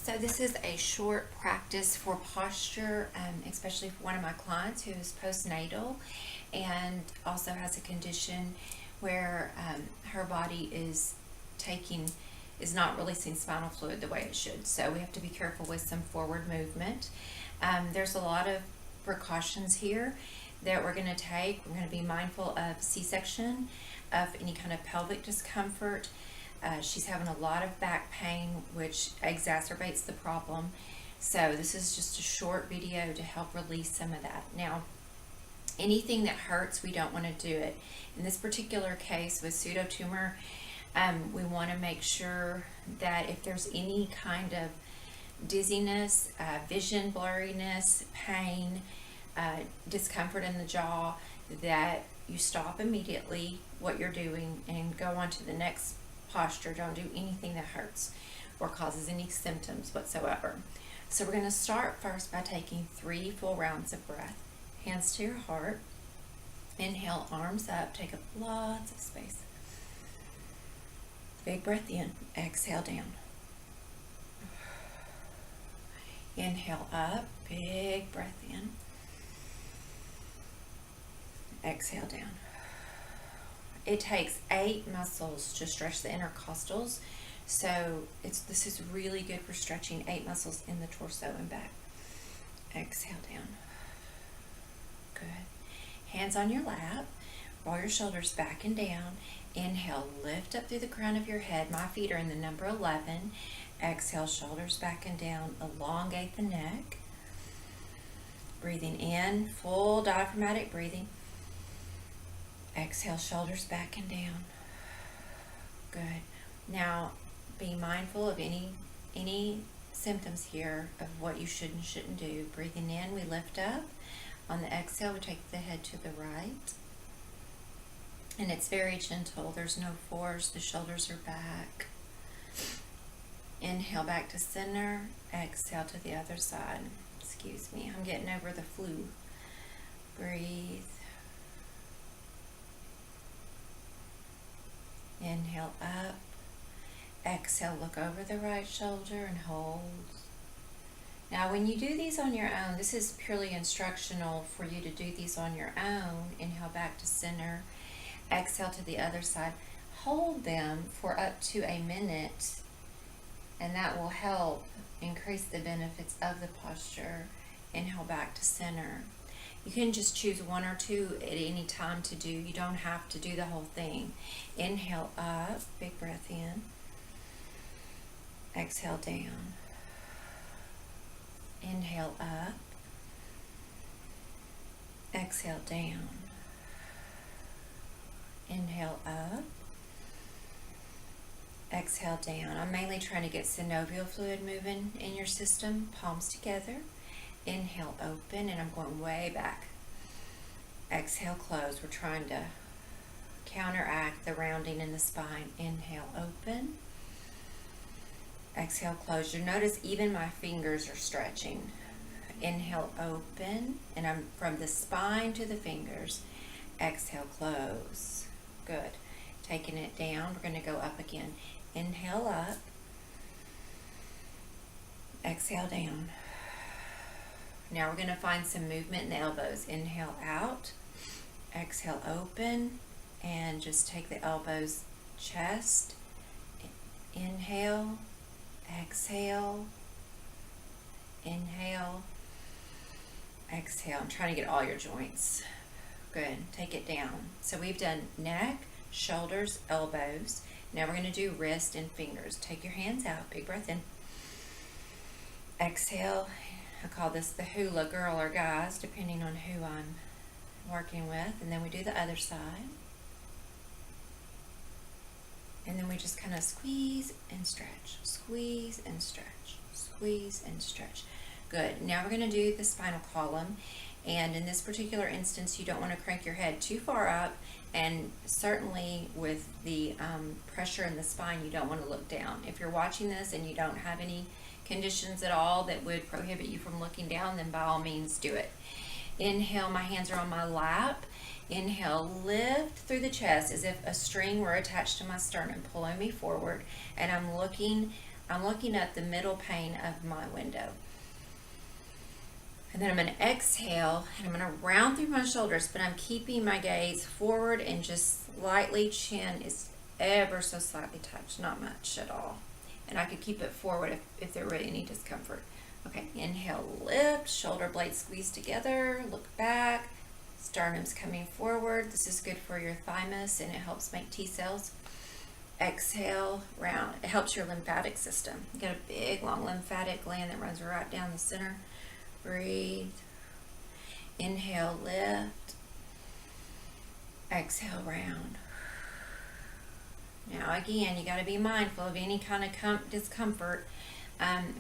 So this is a short practice for posture, especially for one of my clients who is postnatal and also has a condition where her body is not releasing spinal fluid the way it should. So we have to be careful with some forward movement. There's a lot of precautions here that we're going to take. We're going to be mindful of C-section, of any kind of pelvic discomfort. She's having a lot of back pain, which exacerbates the problem. So this is just a short video to help release some of that. Now, anything that hurts, we don't want to do it. In this particular case with pseudotumor, we want to make sure that if there's any kind of dizziness, vision blurriness, pain, discomfort in the jaw, that you stop immediately what you're doing and go on to the next posture. Don't do anything that hurts or causes any symptoms whatsoever. So we're going to start first by taking 3 full rounds of breath. Hands to your heart. Inhale, arms up. Take up lots of space. Big breath in. Exhale down. Inhale up. Big breath in. Exhale down. It takes 8 muscles to stretch the intercostals, so this is really good for stretching 8 muscles in the torso and back. Exhale down. Good. Hands on your lap. Roll your shoulders back and down. Inhale, lift up through the crown of your head. My feet are in the number 11. Exhale, shoulders back and down. Elongate the neck. Breathing in, full diaphragmatic breathing. Exhale, shoulders back and down. Good. Now, be mindful of any symptoms here of what you should and shouldn't do. Breathing in, we lift up. On the exhale, we take the head to the right. And it's very gentle. There's no force. The shoulders are back. Inhale back to center. Exhale to the other side. Excuse me, I'm getting over the flu. Breathe. Inhale up. Exhale, look over the right shoulder and hold. Now, when you do these on your own, this is purely instructional for you to do these on your own. Inhale back to center. Exhale to the other side. Hold them for up to a minute, and that will help increase the benefits of the posture. Inhale back to center. You can just choose 1 or 2 at any time to do. You don't have to do the whole thing. Inhale up, big breath in. Exhale down. Inhale up. Exhale down. Inhale up. Exhale down. I'm mainly trying to get synovial fluid moving in your system. Palms together. Inhale, open, and I'm going way back. Exhale, close. We're trying to counteract the rounding in the spine. Inhale, open. Exhale, close. You'll notice even my fingers are stretching. Inhale, open, and I'm from the spine to the fingers. Exhale, close. Good. Taking it down, we're going to go up again. Inhale up. Exhale down. Now we're going to find some movement in the elbows. Inhale out. Exhale, open, and just take the elbows, chest. Inhale. Exhale. Inhale. Exhale. I'm trying to get all your joints. Good. Take it down. So we've done neck, shoulders, elbows. Now we're going to do wrist and fingers. Take your hands out. Big breath in. Exhale. I call this the hula girl or guys, depending on who I'm working with. And then we do the other side. And then we just kind of squeeze and stretch. Squeeze and stretch. Squeeze and stretch. Good. Now we're going to do the spinal column. And in this particular instance, you don't want to crank your head too far up. And certainly with the pressure in the spine, you don't want to look down. If you're watching this and you don't have any conditions at all that would prohibit you from looking down, then by all means do it. Inhale, my hands are on my lap. Inhale, lift through the chest as if a string were attached to my sternum, pulling me forward, and I'm looking I'm looking at the middle pane of my window. And then I'm going to exhale, and I'm going to round through my shoulders, but I'm keeping my gaze forward and just slightly, chin is ever so slightly touched, not much at all. And I could keep it forward if there were any discomfort. Okay, inhale, lift, shoulder blades squeeze together, look back, sternum's coming forward. This is good for your thymus and it helps make T cells. Exhale, round. It helps your lymphatic system. You got a big, long lymphatic gland that runs right down the center. Breathe. Inhale, lift. Exhale, round. Now again, you got to be mindful of any kind of discomfort.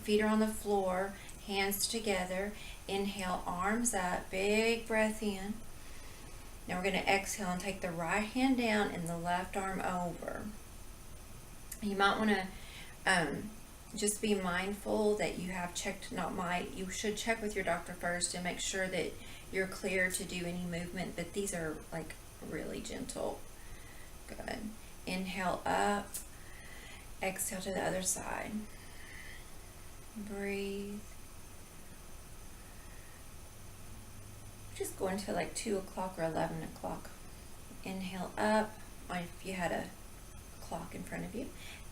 Feet are on the floor, hands together. Inhale, arms up, big breath in. Now we're going to exhale and take the right hand down and the left arm over. You might want to just be mindful that you have checked, you should check with your doctor first and make sure that you're clear to do any movement, but these are like really gentle. Good. Inhale up, exhale to the other side. Breathe. Just go into like 2 o'clock or 11 o'clock. Inhale up, if you had a clock in front of you.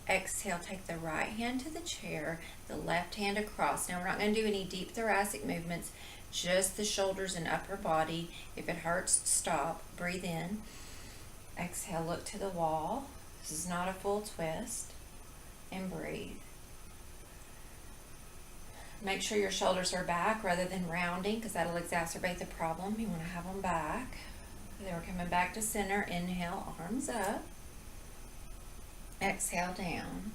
Exhale, take the right hand to the chair, the left hand across. Now we're not going to do any deep thoracic movements, just the shoulders and upper body. If it hurts, stop, breathe in. Exhale, look to the wall. This is not a full twist. And breathe. Make sure your shoulders are back rather than rounding because that'll exacerbate the problem. You want to have them back. Then we're coming back to center. Inhale, arms up. Exhale, down.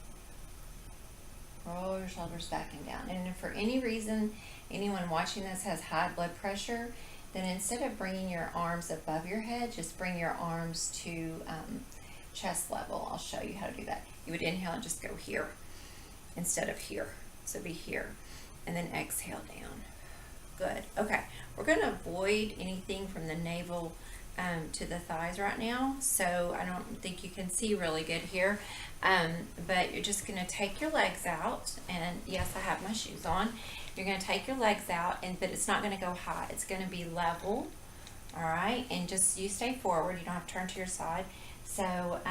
Roll your shoulders back and down. And if for any reason anyone watching this has high blood pressure, then instead of bringing your arms above your head, just bring your arms to chest level. I'll show you how to do that. You would inhale and just go here instead of here. So be here. And then exhale down. Good. Okay. We're going to avoid anything from the navel to the thighs right now. So I don't think you can see really good here. But you're just going to take your legs out. And yes, I have my shoes on. You're going to take your legs out, but it's not going to go high. It's going to be level. All right. And just you stay forward. You don't have to turn to your side. So,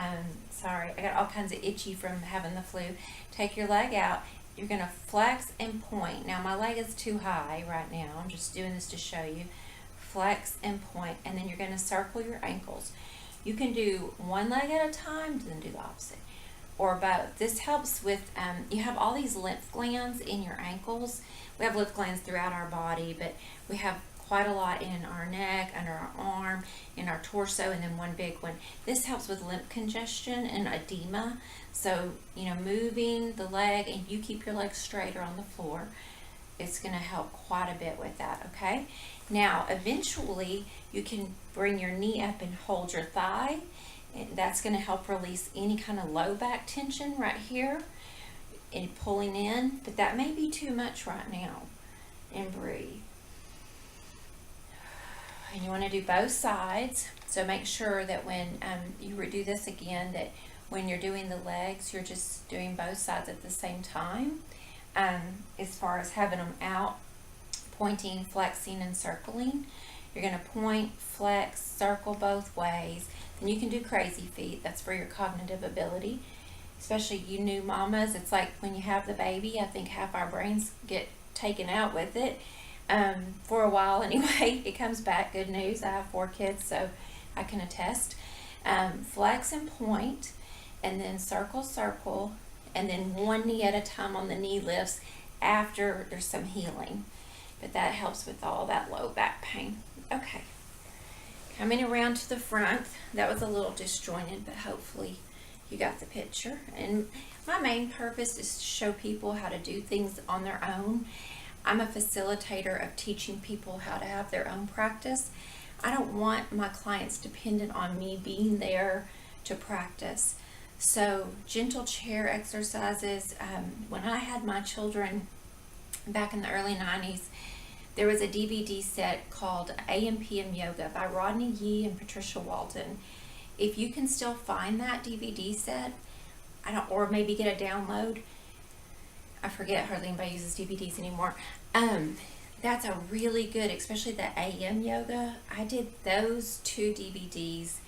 sorry. I got all kinds of itchy from having the flu. Take your leg out. You're going to flex and point. Now my leg is too high right now. I'm just doing this to show you. Flex and point, and then you're going to circle your ankles. You can do one leg at a time, then do the opposite, or both. This helps with, you have all these lymph glands in your ankles. We have lymph glands throughout our body, but we have quite a lot in our neck, under our arm, in our torso, and then one big one. This helps with lymph congestion and edema. So, moving the leg, and you keep your legs straight or on the floor, it's going to help quite a bit with that, okay? Now, eventually, you can bring your knee up and hold your thigh. And that's going to help release any kind of low back tension right here and pulling in, but that may be too much right now. And breathe. And you want to do both sides. So make sure that when you redo this again, that when you're doing the legs, you're just doing both sides at the same time. As far as having them out, pointing, flexing, and circling. You're going to point, flex, circle both ways. And you can do crazy feet. That's for your cognitive ability. Especially you new mamas. It's like when you have the baby, I think half our brains get taken out with it. For a while anyway. It comes back. Good news. I have 4 kids, so I can attest. Flex and point, and then circle, circle, and then one knee at a time on the knee lifts after there's some healing. But that helps with all that low back pain. Okay. Coming around to the front. That was a little disjointed, but hopefully you got the picture. And my main purpose is to show people how to do things on their own. I'm a facilitator of teaching people how to have their own practice. I don't want my clients dependent on me being there to practice. So gentle chair exercises. When I had my children back in the early 90s, there was a DVD set called AM/PM Yoga by Rodney Yee and Patricia Walton. If you can still find that DVD set, or maybe get a download, I forget hardly anybody uses DVDs anymore. That's a really good, especially the AM yoga. I did those 2 DVDs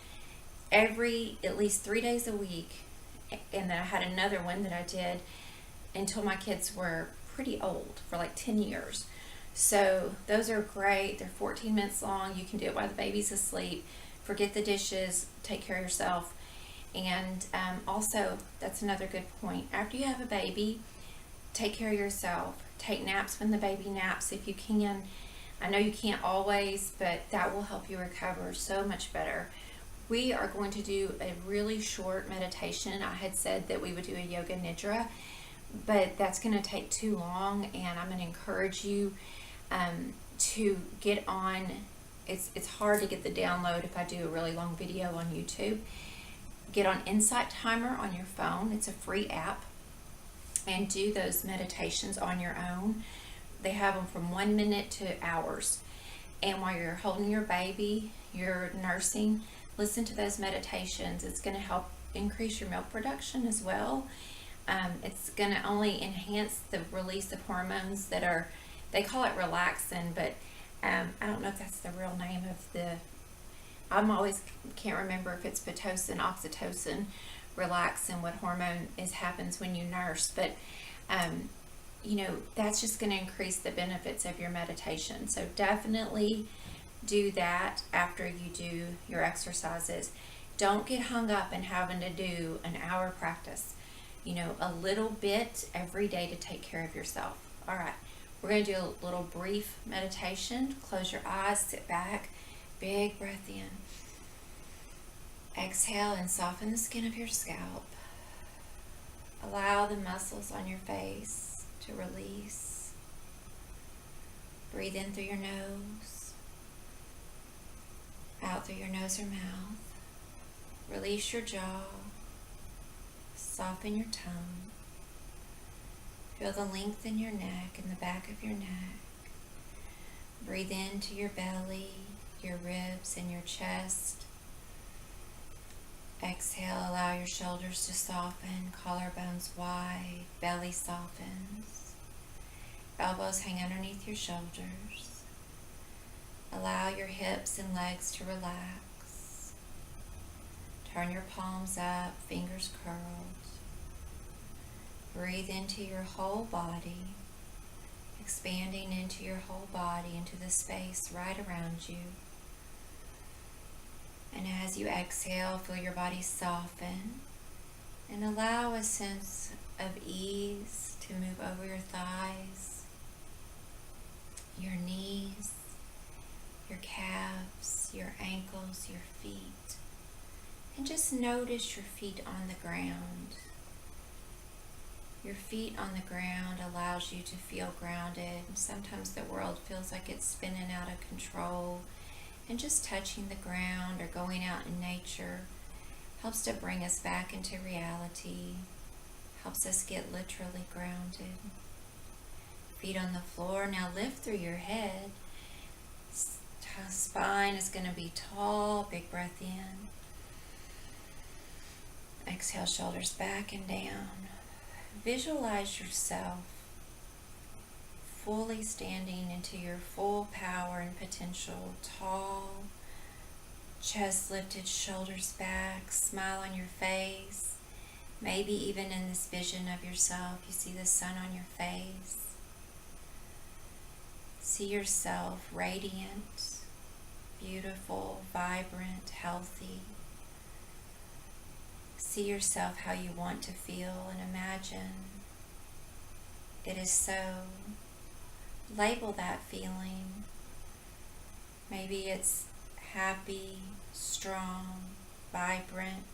at least 3 days a week, and then I had another one that I did until my kids were pretty old, for like 10 years. So those are great. They're 14 minutes long. You can do it while the baby's asleep. Forget the dishes, take care of yourself. And also, that's another good point. After you have a baby, take care of yourself. Take naps when the baby naps if you can. I know you can't always, but that will help you recover so much better. We are going to do a really short meditation. I had said that we would do a yoga nidra, but that's going to take too long, and I'm going to encourage you to get on. It's hard to get the download if I do a really long video on YouTube. Get on Insight Timer on your phone. It's a free app, and do those meditations on your own. They have them from 1 minute to hours. And while you're holding your baby, you're nursing, listen to those meditations. It's going to help increase your milk production as well. It's going to only enhance the release of hormones that are, they call it relaxin, but I don't know if that's the real name of the, I'm always can't remember if it's Pitocin, oxytocin, relaxin, what hormone happens when you nurse, but that's just going to increase the benefits of your meditation. So definitely do that after you do your exercises. Don't get hung up in having to do an hour practice. A little bit every day to take care of yourself. All right, we're going to do a little brief meditation. Close your eyes, sit back, big breath in. Exhale and soften the skin of your scalp. Allow the muscles on your face to release. Breathe in through your nose, out through your nose or mouth. Release your jaw. Soften your tongue. Feel the length in your neck and the back of your neck. Breathe into your belly, your ribs, and your chest. Exhale, allow your shoulders to soften, collarbones wide, belly softens. Elbows hang underneath your shoulders. Allow your hips and legs to relax. Turn your palms up, fingers curled. Breathe into your whole body, expanding into your whole body, into the space right around you. And as you exhale, feel your body soften and allow a sense of ease to move over your thighs, your knees, your calves, your ankles, your feet. And just notice your feet on the ground. Your feet on the ground allows you to feel grounded. Sometimes the world feels like it's spinning out of control. And just touching the ground or going out in nature helps to bring us back into reality, helps us get literally grounded. Feet on the floor. Now lift through your head. Spine is going to be tall. Big breath in. Exhale, shoulders back and down. Visualize yourself fully standing into your full power and potential, tall, chest lifted, shoulders back, smile on your face. Maybe even in this vision of yourself, you see the sun on your face. See yourself radiant, beautiful, vibrant, healthy. See yourself how you want to feel and imagine it is so. Label that feeling. Maybe it's happy, strong, vibrant,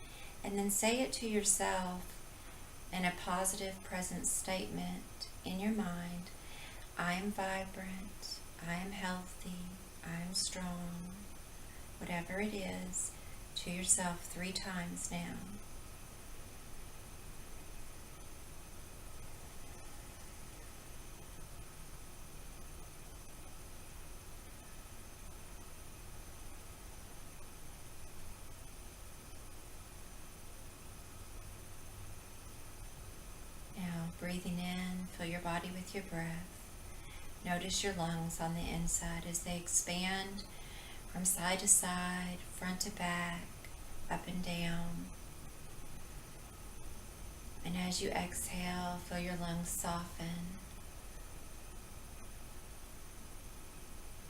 and then say it to yourself in a positive present statement in your mind. I am vibrant, I am healthy, I am strong. Whatever it is, to yourself 3 times now. Breathing in Fill your body with your breath. Notice your lungs on the inside as they expand from side to side, front to back, up and down. And as you exhale, feel your lungs soften.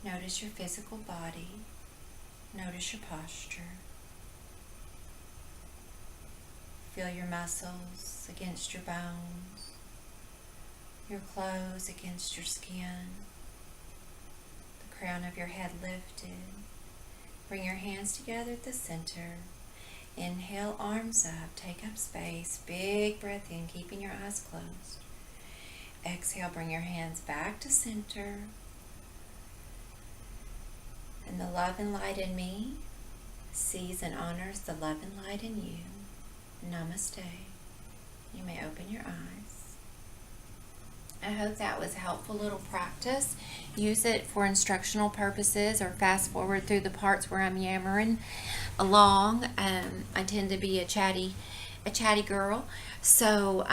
Notice your physical body. Notice your posture. Feel your muscles against your bones, your clothes against your skin, the crown of your head lifted. Bring your hands together at the center. Inhale, arms up, take up space, big breath in, keeping your eyes closed. Exhale, bring your hands back to center. And the love and light in me sees and honors the love and light in you. Namaste. You may open your eyes. I hope that was a helpful little practice. Use it for instructional purposes or fast forward through the parts where I'm yammering along. I tend to be a chatty girl. So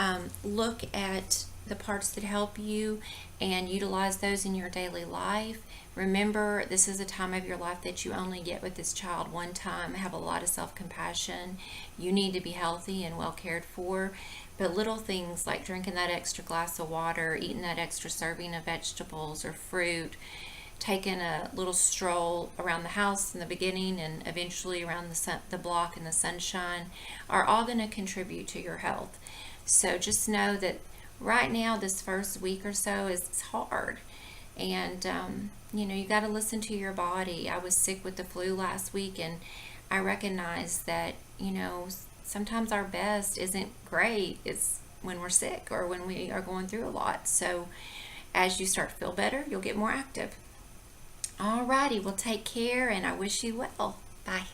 look at the parts that help you and utilize those in your daily life. Remember, this is a time of your life that you only get with this child one time. Have a lot of self-compassion. You need to be healthy and well cared for. But little things like drinking that extra glass of water, eating that extra serving of vegetables or fruit, taking a little stroll around the house in the beginning and eventually around the block in the sunshine are all going to contribute to your health. So just know that right now, this first week or so is hard. And, you got to listen to your body. I was sick with the flu last week, and I recognize that, sometimes our best isn't great. It's when we're sick or when we are going through a lot. So as you start to feel better, you'll get more active. Alrighty, well, take care, and I wish you well. Bye.